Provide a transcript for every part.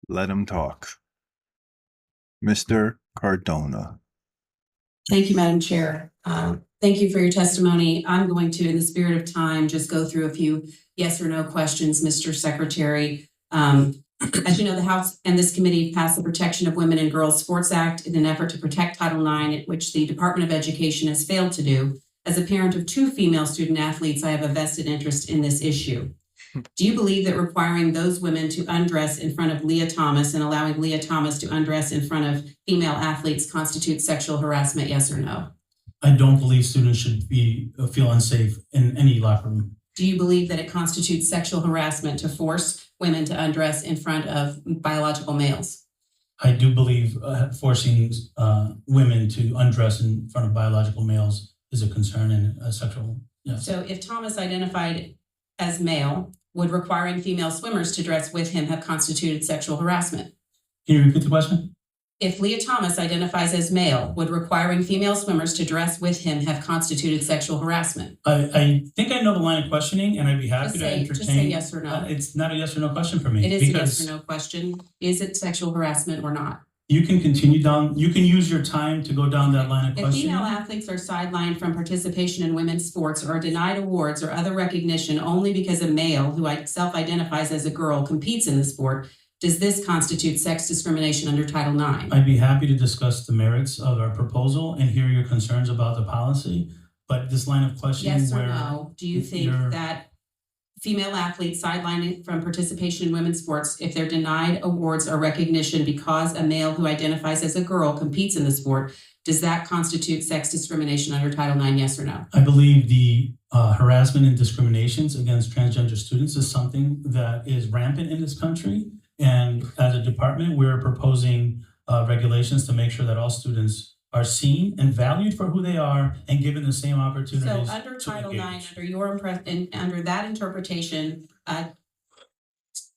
Let him talk. Mr. Cardona. Thank you, Madam Chair. Thank you for your testimony. I'm going to, in the spirit of time, just go through a few yes or no questions, Mr. Secretary. As you know, the House and this committee passed the Protection of Women and Girls Sports Act in an effort to protect Title IX, which the Department of Education has failed to do. As a parent of two female student athletes, I have a vested interest in this issue. Do you believe that requiring those women to undress in front of Leah Thomas and allowing Leah Thomas to undress in front of female athletes constitutes sexual harassment, yes or no? I don't believe students should feel unsafe in any locker room. Do you believe that it constitutes sexual harassment to force women to undress in front of biological males? I do believe forcing women to undress in front of biological males is a concern and a sexual, yes. So if Thomas identified as male, would requiring female swimmers to dress with him have constituted sexual harassment? Can you repeat the question? If Leah Thomas identifies as male, would requiring female swimmers to dress with him have constituted sexual harassment? I think I know the line of questioning, and I'd be happy to entertain. Just say yes or no. It's not a yes or no question for me. It is a yes or no question. Is it sexual harassment or not? You can continue down. You can use your time to go down that line of questioning. If female athletes are sidelined from participation in women's sports or are denied awards or other recognition only because a male who self-identifies as a girl competes in the sport, does this constitute sex discrimination under Title IX? I'd be happy to discuss the merits of our proposal and hear your concerns about the policy. But this line of questioning, yes or no, do you think that female athletes sidelined from participation in women's sports, if they're denied awards or recognition because a male who identifies as a girl competes in the sport, does that constitute sex discrimination under Title IX, yes or no? I believe the harassment and discriminations against transgender students is something that is rampant in this country. And as a department, we're proposing regulations to make sure that all students are seen and valued for who they are and given the same opportunities. So under Title IX, under that interpretation, are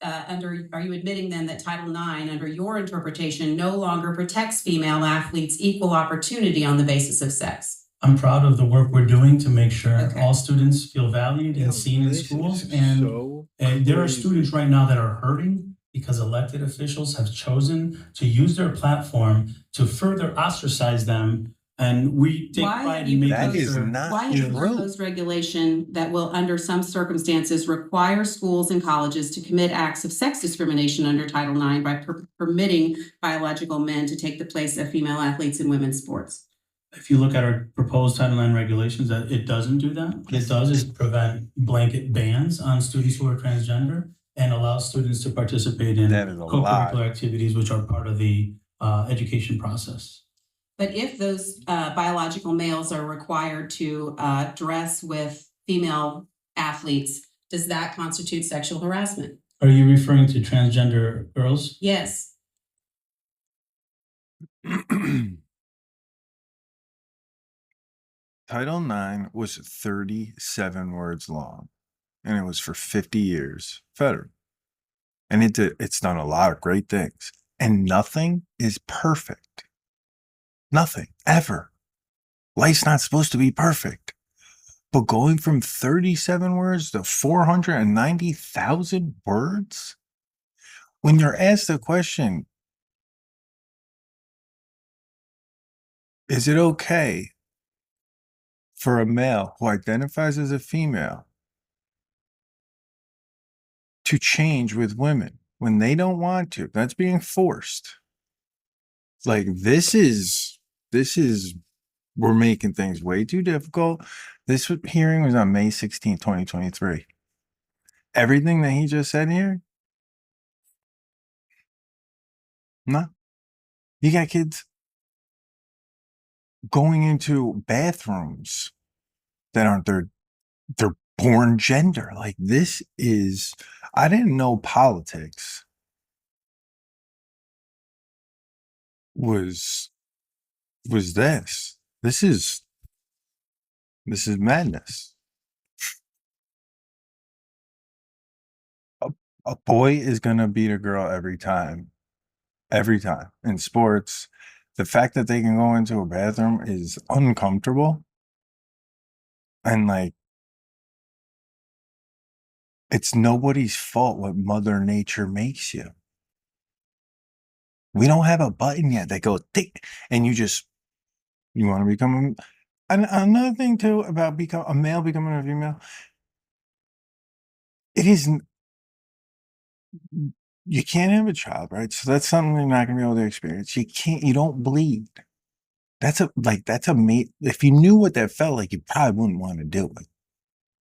you admitting then that Title IX, under your interpretation, no longer protects female athletes equal opportunity on the basis of sex? I'm proud of the work we're doing to make sure all students feel valued and seen in schools. And there are students right now that are hurting because elected officials have chosen to use their platform to further ostracize them. And we take pride in making sure. Why have you proposed regulation that will, under some circumstances, require schools and colleges to commit acts of sex discrimination under Title IX by permitting biological men to take the place of female athletes in women's sports? If you look at our proposed Title IX regulations, that it doesn't do that. What it does is prevent blanket bans on students who are transgender and allow students to participate in co-curricular activities, which are part of the education process. But if those biological males are required to dress with female athletes, does that constitute sexual harassment? Are you referring to transgender girls? Yes. Title IX was 37 words long, and it was for 50 years federal. And it's done a lot of great things. And nothing is perfect. Nothing, ever. Life's not supposed to be perfect. But going from 37 words to 490,000 words? When you're asked the question, is it okay for a male who identifies as a female to change with women when they don't want to? That's being forced. Like, this is, we're making things way too difficult. This hearing was on May 16, 2023. Everything that he just said here, no. You got kids going into bathrooms that aren't their born gender. Like, this is, I didn't know politics was this. This is madness. A boy is gonna beat a girl every time in sports. The fact that they can go into a bathroom is uncomfortable, and like, it's nobody's fault what Mother Nature makes you. We don't have a button yet that goes tick, and you want to become another thing too about become a male becoming a female. It isn't. You can't have a child, right? So that's something you're not gonna be able to experience. You don't bleed. That's a mate. If you knew what that felt like, you probably wouldn't want to do it.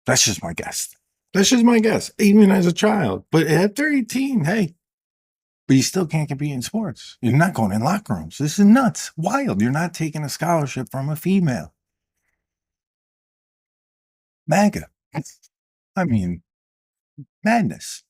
That's just my guess. That's just my guess, even as a child. But after 18, hey, but you still can't compete in sports. You're not going in locker rooms. This is nuts. Wild. You're not taking a scholarship from a female. MAGA. I mean, madness.